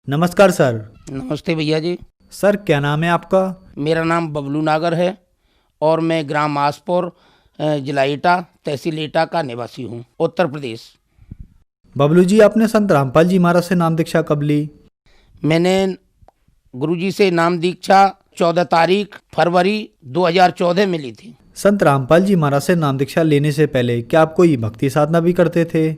नमस्कार सर। नमस्ते भैया जी। सर क्या नाम है आपका? मेरा नाम बबलू नागर है और मैं ग्राम आसपुर जिला एटा तहसील एटा का निवासी हूँ, उत्तर प्रदेश। बबलू जी, आपने संत रामपाल जी महाराज से नाम दीक्षा कब ली? मैंने गुरुजी से नाम दीक्षा 14 तारीख फरवरी 2014 में ली थी। संत रामपाल जी महाराज से नाम दीक्षा लेने से पहले क्या आप कोई भक्ति साधना भी करते थे?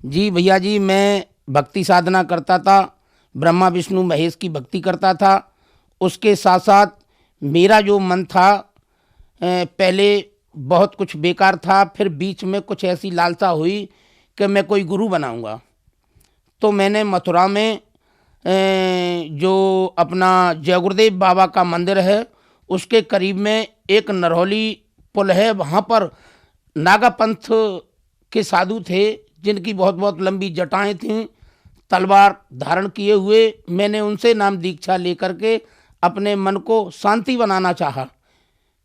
जी भैया जी, मैं भक्ति साधना करता था, ब्रह्मा विष्णु महेश की भक्ति करता था। उसके साथ साथ मेरा जो मन था पहले बहुत कुछ बेकार था, फिर बीच में कुछ ऐसी लालसा हुई कि मैं कोई गुरु बनाऊंगा। तो मैंने मथुरा में जो अपना जय गुरुदेव बाबा का मंदिर है उसके करीब में एक नरहौली पुल है, वहाँ पर नागापंथ के साधु थे जिनकी बहुत बहुत लंबी जटाएं थीं, तलवार धारण किए हुए। मैंने उनसे नाम दीक्षा लेकर के अपने मन को शांति बनाना चाहा,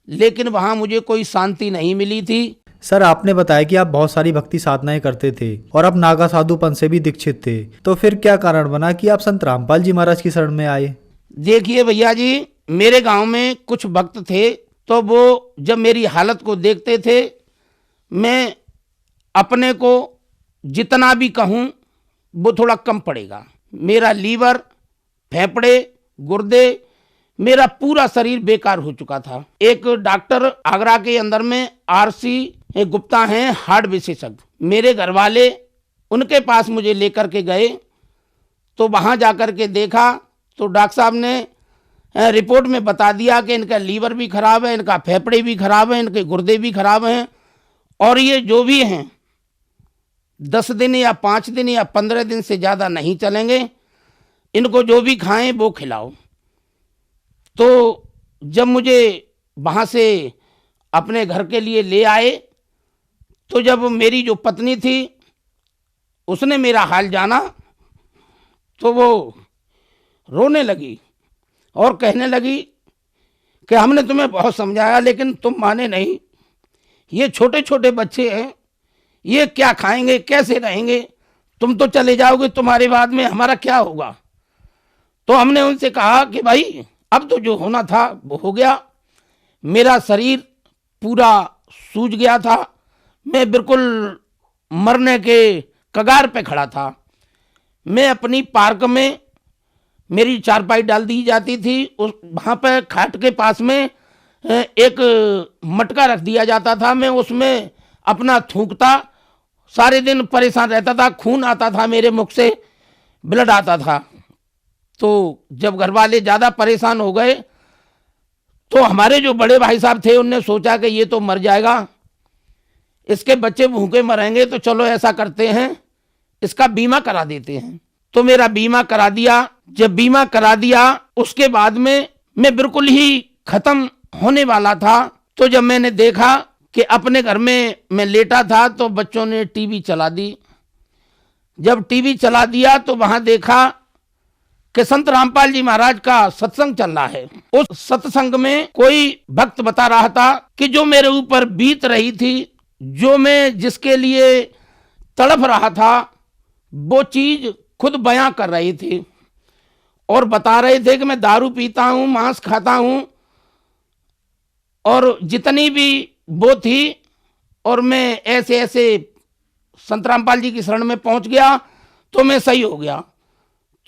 लेकिन वहाँ मुझे कोई शांति नहीं मिली थी। सर आपने बताया कि आप बहुत सारी भक्ति साधनाएं करते थे और आप नागा साधुपन से भी दीक्षित थे, तो फिर क्या कारण बना कि आप संत रामपाल जी महाराज की शरण में आए? देखिए भैया जी, मेरे गांव में कुछ भक्त थे, तो वो जब मेरी हालत को देखते थे, मैं अपने को जितना भी कहूँ वो थोड़ा कम पड़ेगा। मेरा लीवर, फेफड़े, गुर्दे, मेरा पूरा शरीर बेकार हो चुका था। एक डॉक्टर आगरा के अंदर में आरसी गुप्ता हैं, हार्ट विशेषज्ञ, मेरे घर वाले उनके पास मुझे लेकर के गए। तो वहाँ जाकर के देखा तो डॉक्टर साहब ने रिपोर्ट में बता दिया कि इनका लीवर भी खराब है, इनका फेफड़े भी खराब है, इनके गुर्दे भी खराब हैं, और ये जो भी हैं 10 दिन या 5 दिन या 15 दिन से ज़्यादा नहीं चलेंगे, इनको जो भी खाएं वो खिलाओ। तो जब मुझे वहाँ से अपने घर के लिए ले आए, तो जब मेरी जो पत्नी थी उसने मेरा हाल जाना तो वो रोने लगी और कहने लगी कि हमने तुम्हें बहुत समझाया लेकिन तुम माने नहीं। ये छोटे छोटे बच्चे हैं, ये क्या खाएंगे, कैसे रहेंगे, तुम तो चले जाओगे, तुम्हारे बाद में हमारा क्या होगा। तो हमने उनसे कहा कि भाई अब तो जो होना था वो हो गया। मेरा शरीर पूरा सूज गया था, मैं बिल्कुल मरने के कगार पे खड़ा था। मैं अपनी पार्क में, मेरी चारपाई डाल दी जाती थी, उस वहाँ पे खाट के पास में एक मटका रख दिया जाता था, मैं उसमें अपना थूकता, सारे दिन परेशान रहता था, खून आता था मेरे मुख से, ब्लड आता था। तो जब घर वाले ज़्यादा परेशान हो गए तो हमारे जो बड़े भाई साहब थे उनने सोचा कि ये तो मर जाएगा, इसके बच्चे भूखे मरेंगे, तो चलो ऐसा करते हैं इसका बीमा करा देते हैं। तो मेरा बीमा करा दिया। जब बीमा करा दिया उसके बाद में मैं बिल्कुल ही खत्म होने वाला था। तो जब मैंने देखा कि अपने घर में मैं लेटा था तो बच्चों ने टीवी चला दी। जब टीवी चला दिया तो वहां देखा कि संत रामपाल जी महाराज का सत्संग चल रहा है। उस सत्संग में कोई भक्त बता रहा था कि जो मेरे ऊपर बीत रही थी, जो मैं जिसके लिए तड़प रहा था, वो चीज खुद बयां कर रही थी और बता रहे थे कि मैं दारू पीता हूं, मांस खाता हूं, और जितनी भी वो थी, और मैं ऐसे ऐसे संत रामपाल जी की शरण में पहुंच गया तो मैं सही हो गया।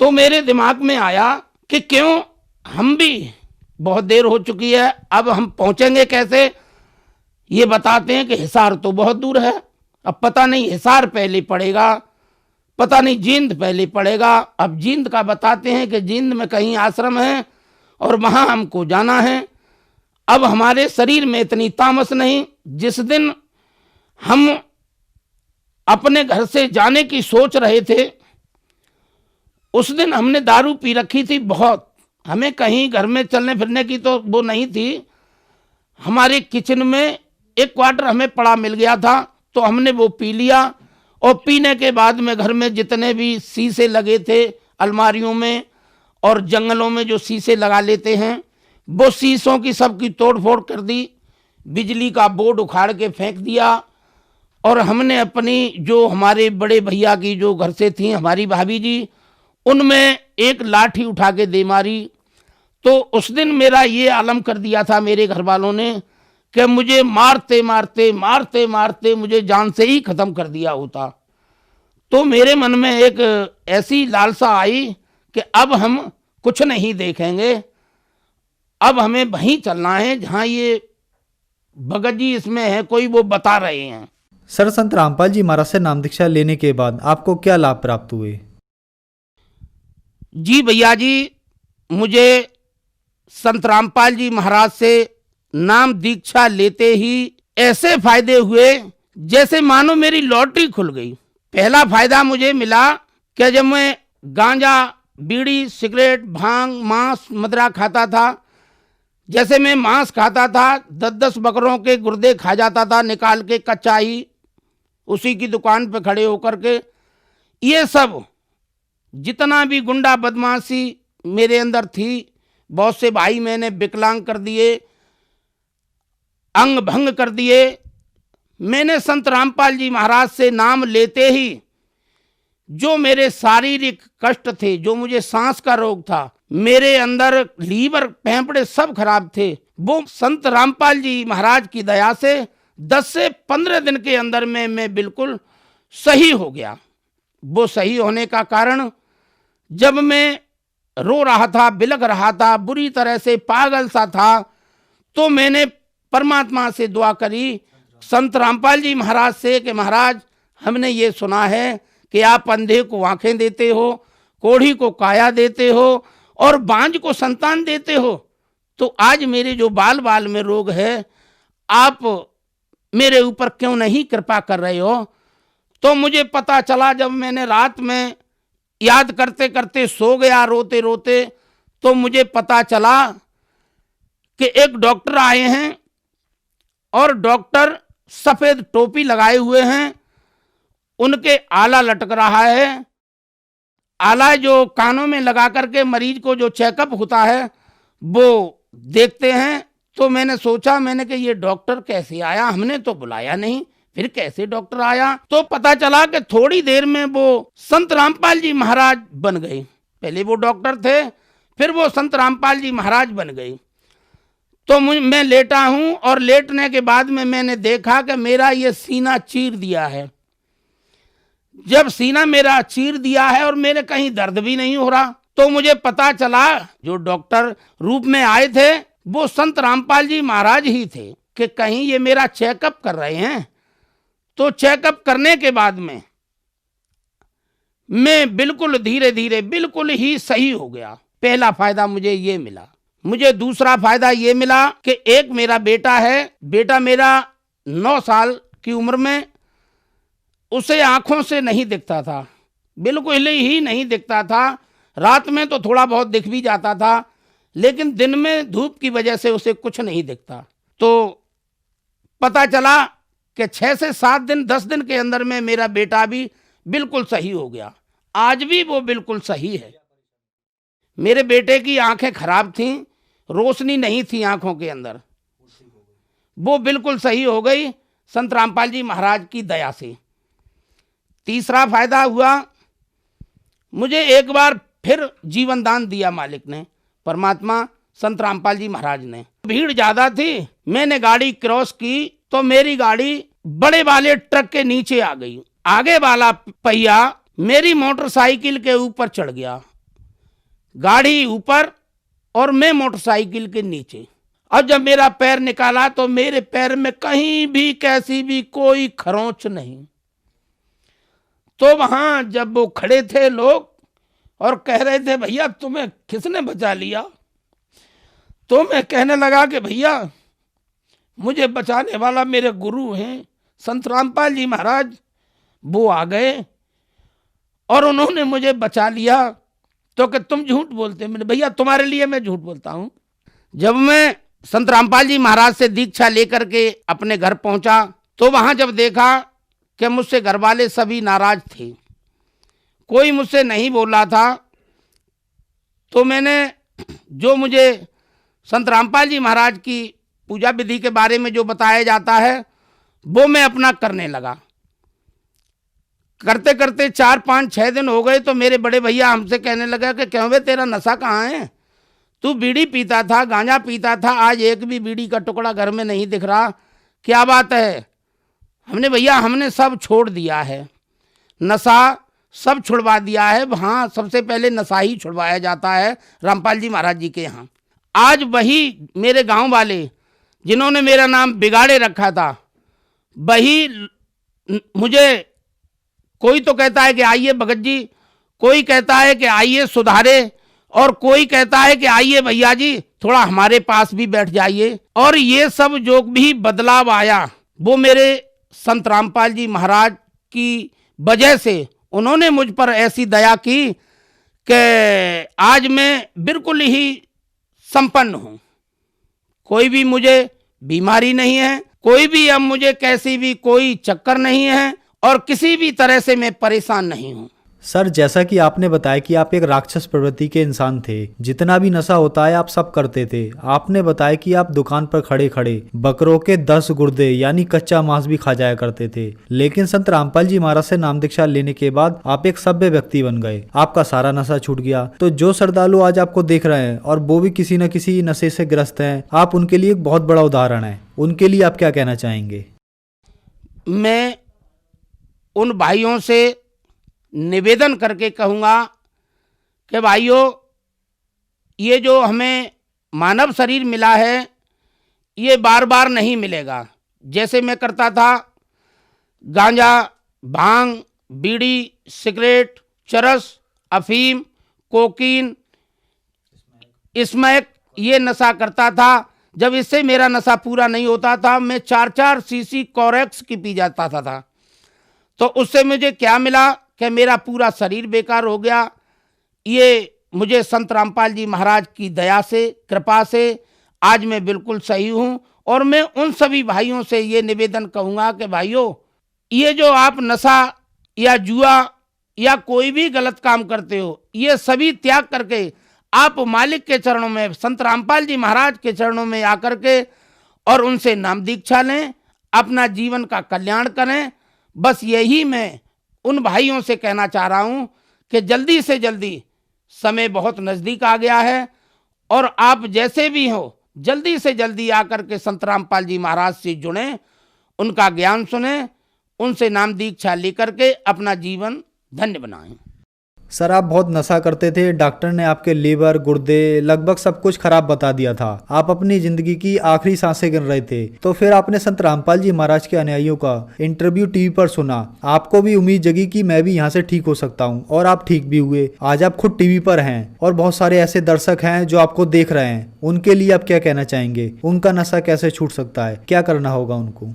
तो मेरे दिमाग में आया कि क्यों हम भी, बहुत देर हो चुकी है, अब हम पहुंचेंगे कैसे। ये बताते हैं कि हिसार तो बहुत दूर है, अब पता नहीं हिसार पहले पड़ेगा, पता नहीं जींद पहले पड़ेगा। अब जींद का बताते हैं कि जींद में कहीं आश्रम है और वहां हमको जाना है। अब हमारे शरीर में इतनी तामस नहीं। जिस दिन हम अपने घर से जाने की सोच रहे थे उस दिन हमने दारू पी रखी थी बहुत। हमें कहीं घर में चलने फिरने की तो वो नहीं थी। हमारे किचन में एक क्वार्टर हमें पड़ा मिल गया था, तो हमने वो पी लिया। और पीने के बाद में घर में जितने भी शीशे लगे थे अलमारियों में और जंगलों में जो शीशे लगा लेते हैं, वो शीशों की सबकी तोड़ फोड़ कर दी, बिजली का बोर्ड उखाड़ के फेंक दिया। और हमने अपनी जो हमारे बड़े भैया की जो घर से थी हमारी भाभी जी, उनमें एक लाठी उठा के दे मारी। तो उस दिन मेरा ये आलम कर दिया था मेरे घर वालों ने कि मुझे मारते मारते मारते मारते मुझे जान से ही ख़त्म कर दिया होता। तो मेरे मन में एक ऐसी लालसा आई कि अब हम कुछ नहीं देखेंगे, अब हमें वहीं चलना है जहाँ ये भगत जी इसमें है कोई वो बता रहे हैं। सर, संत रामपाल जी महाराज से नाम दीक्षा लेने के बाद आपको क्या लाभ प्राप्त हुए? जी भैया जी, मुझे संत रामपाल जी महाराज से नाम दीक्षा लेते ही ऐसे फायदे हुए जैसे मानो मेरी लॉटरी खुल गई। पहला फायदा मुझे मिला कि जब मैं गांजा, बीड़ी, सिगरेट, भांग, मांस, मदिरा खाता था, जैसे मैं मांस खाता था 10-10 बकरों के गुर्दे खा जाता था निकाल के कच्चा ही, उसी की दुकान पे खड़े होकर के। ये सब जितना भी गुंडा बदमाशी मेरे अंदर थी, बहुत से भाई मैंने विकलांग कर दिए, अंग भंग कर दिए। मैंने संत रामपाल जी महाराज से नाम लेते ही जो मेरे शारीरिक कष्ट थे, जो मुझे सांस का रोग था, मेरे अंदर लीवर, फेफड़े सब खराब थे, वो संत रामपाल जी महाराज की दया से 10 से 15 दिन के अंदर में मैं बिल्कुल सही हो गया। वो सही होने का कारण, जब मैं रो रहा था, बिलख रहा था, बुरी तरह से पागल सा था, तो मैंने परमात्मा से दुआ करी, संत रामपाल जी महाराज से, कि महाराज हमने ये सुना है कि आप अंधे को आंखें देते हो, कोढ़ी को काया देते हो और बांझ को संतान देते हो, तो आज मेरे जो बाल बाल में रोग है, आप मेरे ऊपर क्यों नहीं कृपा कर रहे हो? तो मुझे पता चला, जब मैंने रात में याद करते करते सो गया रोते रोते, तो मुझे पता चला कि एक डॉक्टर आए हैं और डॉक्टर सफेद टोपी लगाए हुए हैं, उनके आला लटक रहा है। आला जो कानों में लगा करके मरीज को जो चेकअप होता है वो देखते हैं। तो मैंने सोचा, मैंने कि ये डॉक्टर कैसे आया, हमने तो बुलाया नहीं, फिर कैसे डॉक्टर आया? तो पता चला कि थोड़ी देर में वो संत रामपाल जी महाराज बन गए। पहले वो डॉक्टर थे, फिर वो संत रामपाल जी महाराज बन गए। तो मैं लेटा हूं और लेटने के बाद में मैंने देखा कि मेरा ये सीना चीर दिया है। जब सीना मेरा चीर दिया है और मेरे कहीं दर्द भी नहीं हो रहा, तो मुझे पता चला जो डॉक्टर रूप में आए थे वो संत रामपाल जी महाराज ही थे, कि कहीं ये मेरा चेकअप कर रहे हैं। तो चेकअप करने के बाद में मैं बिल्कुल धीरे धीरे बिल्कुल ही सही हो गया। पहला फायदा मुझे ये मिला। मुझे दूसरा फायदा ये मिला कि एक मेरा बेटा है, बेटा मेरा 9 साल की उम्र में, उसे आंखों से नहीं दिखता था, बिल्कुल ही नहीं दिखता था। रात में तो थोड़ा बहुत दिख भी जाता था, लेकिन दिन में धूप की वजह से उसे कुछ नहीं दिखता। तो पता चला कि 6 से 7 दिन 10 दिन के अंदर में मेरा बेटा भी बिल्कुल सही हो गया। आज भी वो बिल्कुल सही है। मेरे बेटे की आंखें खराब थीं, रोशनी नहीं थी आंखों के अंदर, वो बिल्कुल सही हो गई संत रामपाल जी महाराज की दया से। तीसरा फायदा हुआ, मुझे एक बार फिर जीवन दान दिया मालिक ने, परमात्मा संत रामपाल जी महाराज ने। भीड़ ज्यादा थी, मैंने गाड़ी क्रॉस की तो मेरी गाड़ी बड़े वाले ट्रक के नीचे आ गई। आगे वाला पहिया मेरी मोटरसाइकिल के ऊपर चढ़ गया, गाड़ी ऊपर और मैं मोटरसाइकिल के नीचे। अब जब मेरा पैर निकाला तो मेरे पैर में कहीं भी कैसी भी कोई खरोंच नहीं। तो वहां जब वो खड़े थे लोग और कह रहे थे, भैया तुम्हें किसने बचा लिया? तो मैं कहने लगा कि भैया मुझे बचाने वाला मेरे गुरु हैं संत रामपाल जी महाराज, वो आ गए और उन्होंने मुझे बचा लिया। तो कि तुम झूठ बोलते? मैंने, भैया तुम्हारे लिए मैं झूठ बोलता हूं। जब मैं संत रामपाल जी महाराज से दीक्षा लेकर के अपने घर पहुंचा तो वहां जब देखा कि मुझसे घर वाले सभी नाराज थे, कोई मुझसे नहीं बोला था, तो मैंने जो मुझे संत रामपाल जी महाराज की पूजा विधि के बारे में जो बताया जाता है वो मैं अपना करने लगा। करते करते 4, 5, 6 दिन हो गए तो मेरे बड़े भैया हमसे कहने लगा कि क्यों बे तेरा नशा कहाँ है, तू बीड़ी पीता था, गांजा पीता था, आज एक भी बीड़ी का टुकड़ा घर में नहीं दिख रहा, क्या बात है। हमने भैया हमने सब छोड़ दिया है, नशा सब छुड़वा दिया है। हाँ, सबसे पहले नशा ही छुड़वाया जाता है रामपाल जी महाराज जी के यहाँ। आज वही मेरे गांव वाले जिन्होंने मेरा नाम बिगाड़े रखा था, वही मुझे कोई तो कहता है कि आइए भगत जी, कोई कहता है कि आइए सुधारे, और कोई कहता है कि आइए भैया जी थोड़ा हमारे पास भी बैठ जाइए। और ये सब जो भी बदलाव आया वो मेरे संत रामपाल जी महाराज की वजह से, उन्होंने मुझ पर ऐसी दया की कि आज मैं बिल्कुल ही संपन्न हूँ। कोई भी मुझे बीमारी नहीं है, कोई भी अब मुझे कैसी भी कोई चक्कर नहीं है, और किसी भी तरह से मैं परेशान नहीं हूँ। सर, जैसा कि आपने बताया कि आप एक राक्षस प्रवृत्ति के इंसान थे, जितना भी नशा होता है आप सब करते थे। आपने बताया कि आप दुकान पर खड़े खड़े बकरों के 10 गुर्दे यानी कच्चा मांस भी खा जाया करते थे। लेकिन संत रामपाल जी महाराज से नाम दीक्षा लेने के बाद आप एक सभ्य व्यक्ति बन गए, आपका सारा नशा छूट गया। तो जो श्रद्धालु आज आपको देख रहे हैं और वो भी किसी न किसी नशे से ग्रस्त हैं, आप उनके लिए एक बहुत बड़ा उदाहरण है। उनके लिए आप क्या कहना चाहेंगे? मैं उन भाइयों से निवेदन करके कहूँगा कि भाइयों, ये जो हमें मानव शरीर मिला है ये बार बार नहीं मिलेगा। जैसे मैं करता था गांजा, भांग, बीड़ी, सिगरेट, चरस, अफीम, कोकीन, स्मैक, ये नशा करता था। जब इससे मेरा नशा पूरा नहीं होता था, मैं 4-4 सीसी कोरेक्स की पी जाता था। तो उससे मुझे क्या मिला कि मेरा पूरा शरीर बेकार हो गया। ये मुझे संत रामपाल जी महाराज की दया से, कृपा से आज मैं बिल्कुल सही हूँ। और मैं उन सभी भाइयों से ये निवेदन कहूँगा कि भाइयों, ये जो आप नशा या जुआ या कोई भी गलत काम करते हो, ये सभी त्याग करके आप मालिक के चरणों में, संत रामपाल जी महाराज के चरणों में आकर के और उनसे नाम दीक्षा लें, अपना जीवन का कल्याण करें। बस यही मैं उन भाइयों से कहना चाह रहा हूं कि जल्दी से जल्दी, समय बहुत नज़दीक आ गया है, और आप जैसे भी हो जल्दी से जल्दी आकर के संत रामपाल जी महाराज से जुड़ें, उनका ज्ञान सुने, उनसे नाम दीक्षा लेकर के अपना जीवन धन्य बनाएं। सर, आप बहुत नशा करते थे, डॉक्टर ने आपके लीवर, गुर्दे, लगभग सब कुछ खराब बता दिया था। आप अपनी जिंदगी की आखिरी सांसें गिन रहे थे। तो फिर आपने संत रामपाल जी महाराज के अनुयायियों का इंटरव्यू टीवी पर सुना। आपको भी उम्मीद जगी कि मैं भी यहाँ से ठीक हो सकता हूँ, और आप ठीक भी हुए। आज आप खुद टीवी पर हैं और बहुत सारे ऐसे दर्शक हैं जो आपको देख रहे हैं। उनके लिए आप क्या कहना चाहेंगे? उनका नशा कैसे छूट सकता है? क्या करना होगा उनको?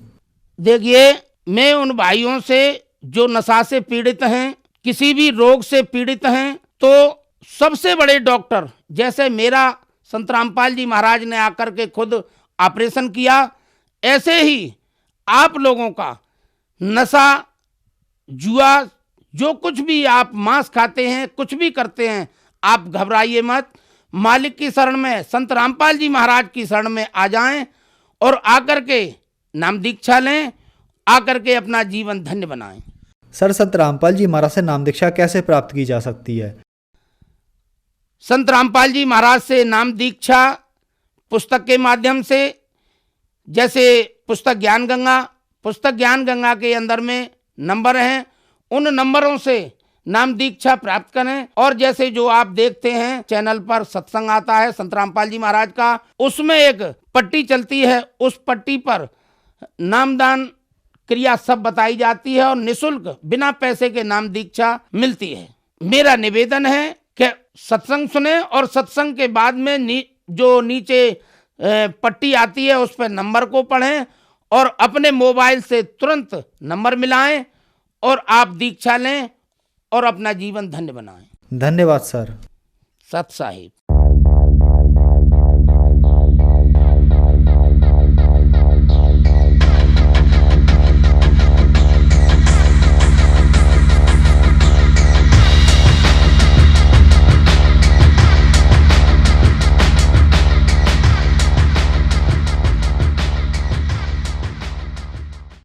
देखिए, मैं उन भाइयों से जो नशा से पीड़ित हैं, किसी भी रोग से पीड़ित हैं, तो सबसे बड़े डॉक्टर जैसे मेरा संत रामपाल जी महाराज ने आकर के खुद ऑपरेशन किया, ऐसे ही आप लोगों का नशा, जुआ, जो कुछ भी आप मांस खाते हैं, कुछ भी करते हैं, आप घबराइए मत। मालिक की शरण में, संत रामपाल जी महाराज की शरण में आ जाएं और आकर के नाम दीक्षा लें, आकर के अपना जीवन धन्य बनाएं। सर, संत रामपाल जी महाराज से नाम दीक्षा कैसे प्राप्त की जा सकती है? संत रामपाल जी महाराज से नाम दीक्षा पुस्तक के माध्यम से, जैसे पुस्तक ज्ञान गंगा के अंदर में नंबर हैं, उन नंबरों से नाम दीक्षा प्राप्त करें। और जैसे जो आप देखते हैं चैनल पर सत्संग आता है संत रामपाल जी महाराज का, उसमें एक पट्टी चलती है, उस पट्टी पर नामदान क्रिया सब बताई जाती है और निःशुल्क बिना पैसे के नाम दीक्षा मिलती है। मेरा निवेदन है कि सत्संग सुने और सत्संग के बाद में जो नीचे पट्टी आती है उस पर नंबर को पढ़ें और अपने मोबाइल से तुरंत नंबर मिलाएं और आप दीक्षा लें और अपना जीवन धन्य बनाएं। धन्यवाद सर। सत साहिब।